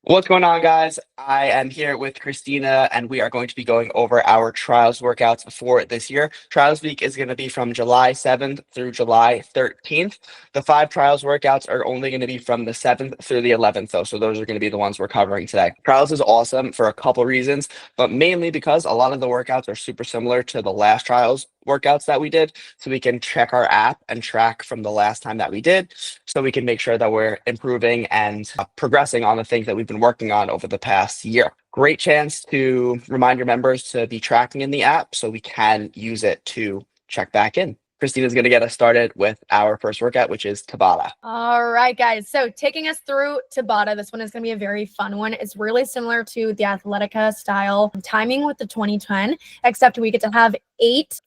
What's going on, guys? I am here with Christina, and we are going to be going over our trials workouts for this year. Trials week is going to be from July 7th through July 13th. The 5 trials workouts are only going to be from the 7th through the 11th, though. So those are going to be the ones we're covering today. Trials is awesome for a couple reasons, but mainly because a lot of the workouts are super similar to the last trials workouts that we did. So we can check our app and track from the last time that we did, so we can make sure that we're improving and progressing on the things that we've been working on over the past year. Great chance to remind your members to be tracking in the app so we can use it to check back in. Christina's going to get us started with our first workout, which is Tabata. All right, guys. So taking us through Tabata, this one is going to be a very fun one. It's really similar to the Athletica style timing with the 2010, except we get to have 8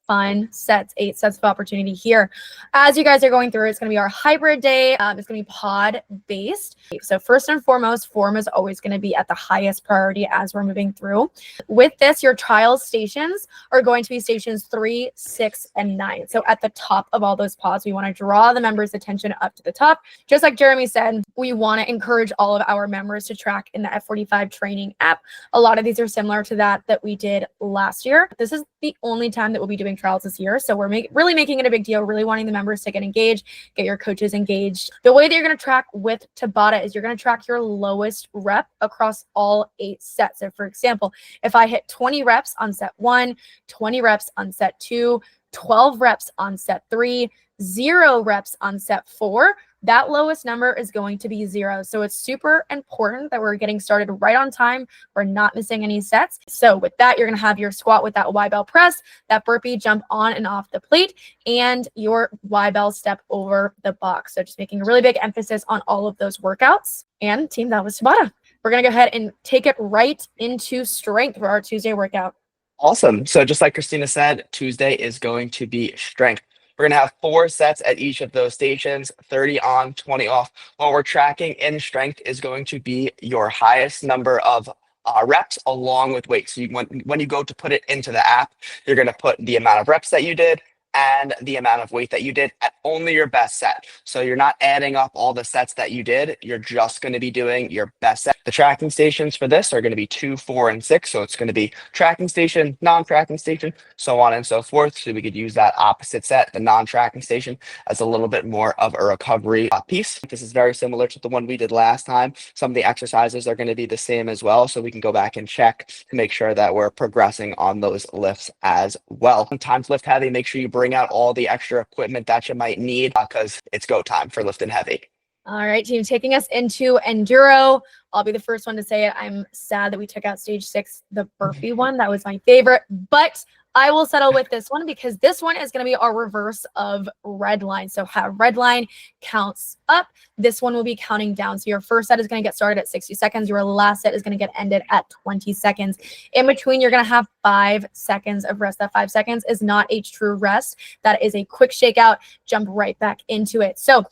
sets of opportunity here. As you guys are going through, it's going to be our hybrid day. It's going to be pod based. So first and foremost, form is always going to be at the highest priority as we're moving through. With this, your trial stations are going to be stations 3, 6, and 9. So at the top of all those pods, we want to draw the members' attention up to the top. Just like Jeremy said, we want to encourage all of our members to track in the F45 training app. A lot of these are similar to that we did last year. This is the only time that we'll be doing trials this year. So we're really making it a big deal, really wanting the members to get engaged, get your coaches engaged. The way that you're going to track with Tabata is you're going to track your lowest rep across all 8 sets. So for example, if I hit 20 reps on set 1, 20 reps on set 2, 12 reps on set 3, 0 reps on set 4, that lowest number is going to be 0. So it's super important that we're getting started right on time. We're not missing any sets. So with that, you're going to have your squat with that Y-bell press, that burpee jump on and off the plate, and your Y-bell step over the box. So just making a really big emphasis on all of those workouts. And team, that was Tabata. We're going to go ahead and take it right into strength for our Tuesday workout. Awesome. So just like Christina said, Tuesday is going to be strength. We're going to have 4 sets at each of those stations, 30 on, 20 off. What we're tracking in strength is going to be your highest number of reps along with weight. So when you go to put it into the app, you're going to put the amount of reps that you did and the amount of weight that you did at only your best set. So you're not adding up all the sets that you did. You're just going to be doing your best set. The tracking stations for this are going to be 2, 4, and 6. So it's going to be tracking station, non-tracking station, so on and so forth. So we could use that opposite set, the non-tracking station, as a little bit more of a recovery piece. This is very similar to the one we did last time. Some of the exercises are going to be the same as well. So we can go back and check to make sure that we're progressing on those lifts as well. Sometimes lift heavy, make sure you bring out all the extra equipment that you might need because it's go time for lifting heavy. All right, team, taking us into Enduro. I'll be the first one to say it. I'm sad that we took out stage 6, the burpee one. That was my favorite, but I will settle with this one because this one is going to be our reverse of red line. So have red line counts up. This one will be counting down. So your first set is going to get started at 60 seconds. Your last set is going to get ended at 20 seconds. In between, you're going to have 5 seconds of rest. That 5 seconds is not a true rest. That is a quick shakeout, jump right back into it. So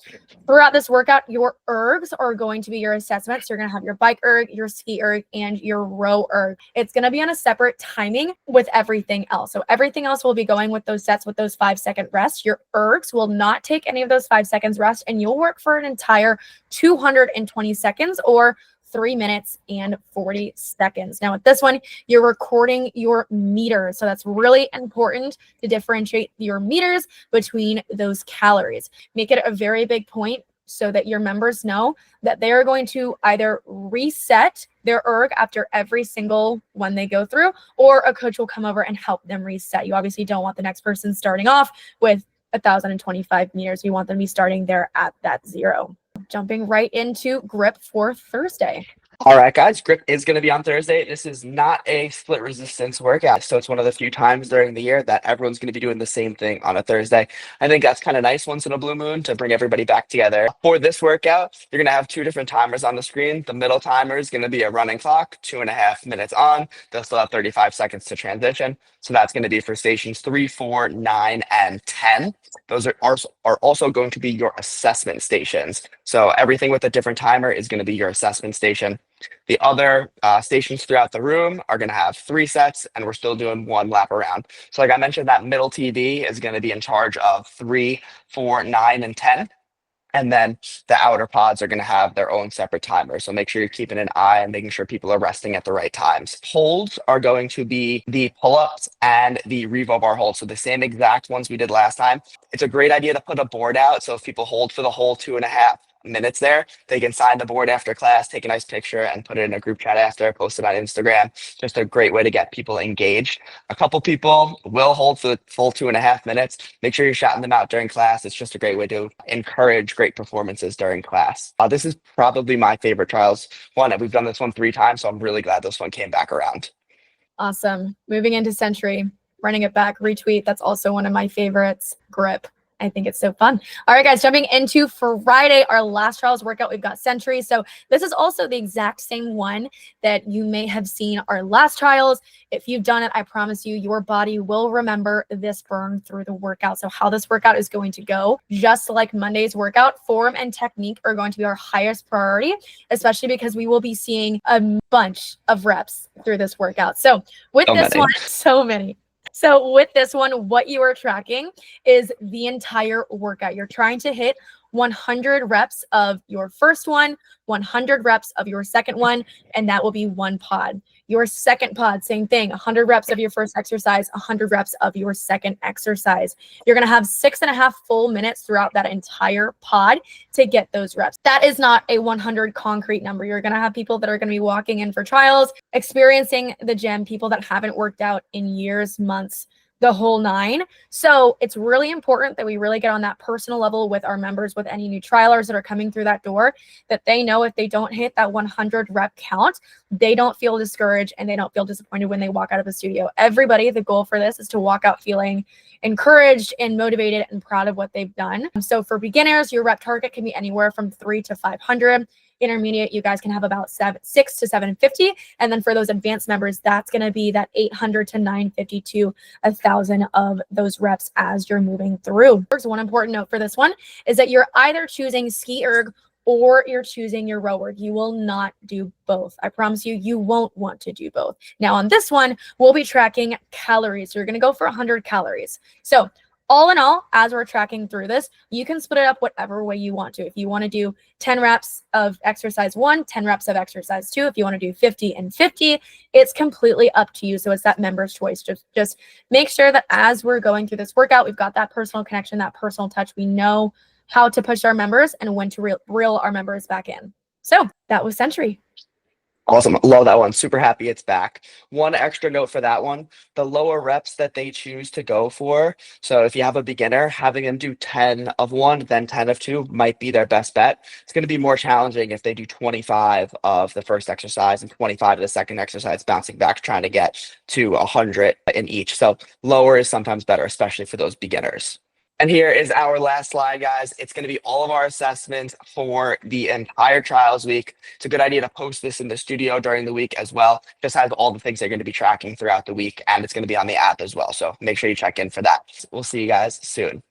throughout this workout, your ergs are going to be your assessment. So you're going to have your bike erg, your ski erg, and your row erg. It's going to be on a separate timing with everything else. So everything else will be going with those sets with those 5-second rests. Your ergs will not take any of those 5 seconds rest, and you'll work for an entire 220 seconds or 3 minutes and 40 seconds. Now with this one, you're recording your meters. So that's really important to differentiate your meters between those calories. Make it a very big point so that your members know that they are going to either reset their erg after every single one they go through, or a coach will come over and help them reset. You obviously don't want the next person starting off with 1,025 meters. You want them to be starting there at that 0. Jumping right into grip for Thursday. All right, guys, grip is going to be on Thursday. This is not a split resistance workout, so it's one of the few times during the year that everyone's going to be doing the same thing on a Thursday. I think that's kind of nice once in a blue moon to bring everybody back together. For this workout, you're going to have 2 different timers on the screen. The middle timer is going to be a running clock, 2.5 minutes on. They'll still have 35 seconds to transition. So that's going to be for stations 3, 4, 9, and 10. Those are also going to be your assessment stations. So everything with a different timer is going to be your assessment station. The other stations throughout the room are going to have 3 sets, and we're still doing 1 lap around. So like I mentioned, that middle TV is going to be in charge of 3, 4, 9, and 10. And then the outer pods are going to have their own separate timers. So make sure you're keeping an eye and making sure people are resting at the right times. Holds are going to be the pull-ups and the Revo bar holds. So the same exact ones we did last time. It's a great idea to put a board out. So if people hold for the whole 2.5 minutes there, they can sign the board after class, take a nice picture and put it in a group chat after, post it on Instagram. Just a great way to get people engaged. A couple people will hold for the full 2.5 minutes. Make sure you're shouting them out during class. It's just a great way to encourage great performances during class. This is probably my favorite trials one. We've done this one 3 times, so I'm really glad this one came back around. Awesome. Moving into Century, running it back, retweet. That's also one of my favorites. Grip. I think it's so fun. All right, guys, jumping into Friday, our last trials workout, we've got Century. So this is also the exact same one that you may have seen our last trials. If you've done it, I promise you, your body will remember this burn through the workout. So how this workout is going to go, just like Monday's workout, form and technique are going to be our highest priority, especially because we will be seeing a bunch of reps through this workout. So with this one, so many. So with this one, what you are tracking is the entire workout. You're trying to hit 100 reps of your first one, 100 reps of your second one, and that will be one pod. Your second pod, same thing, 100 reps of your first exercise, 100 reps of your second exercise. You're going to have 6.5 full minutes throughout that entire pod to get those reps. That is not a 100 concrete number. You're going to have people that are going to be walking in for trials, experiencing the gym, people that haven't worked out in years, months, the whole 9. So it's really important that we really get on that personal level with our members, with any new trialers that are coming through that door, that they know if they don't hit that 100 rep count, they don't feel discouraged and they don't feel disappointed when they walk out of the studio. Everybody, the goal for this is to walk out feeling encouraged and motivated and proud of what they've done. So for beginners, your rep target can be anywhere from 300 to 500. Intermediate, you guys can have about 600 to 750. And then for those advanced members, that's going to be that 800 to 950 to 1,000 of those reps as you're moving through. There's one important note for this one is that you're either choosing ski erg or you're choosing your row erg. You will not do both. I promise you, you won't want to do both. Now on this one, we'll be tracking calories. So you're going to go for 100 calories. So all in all, as we're tracking through this, you can split it up whatever way you want to. If you want to do 10 reps of exercise 1, 10 reps of exercise 2, if you want to do 50 and 50, it's completely up to you. So it's that member's choice. Just make sure that as we're going through this workout, we've got that personal connection, that personal touch. We know how to push our members and when to reel our members back in. So that was Century. Awesome. Love that one. Super happy it's back. One extra note for that one, the lower reps that they choose to go for. So if you have a beginner, having them do 10 of one, then 10 of two might be their best bet. It's going to be more challenging if they do 25 of the first exercise and 25 of the second exercise, bouncing back, trying to get to 100 in each. So lower is sometimes better, especially for those beginners. And here is our last slide, guys. It's going to be all of our assessments for the entire trials week. It's a good idea to post this in the studio during the week as well. Just has all the things they're going to be tracking throughout the week, and it's going to be on the app as well. So make sure you check in for that. We'll see you guys soon.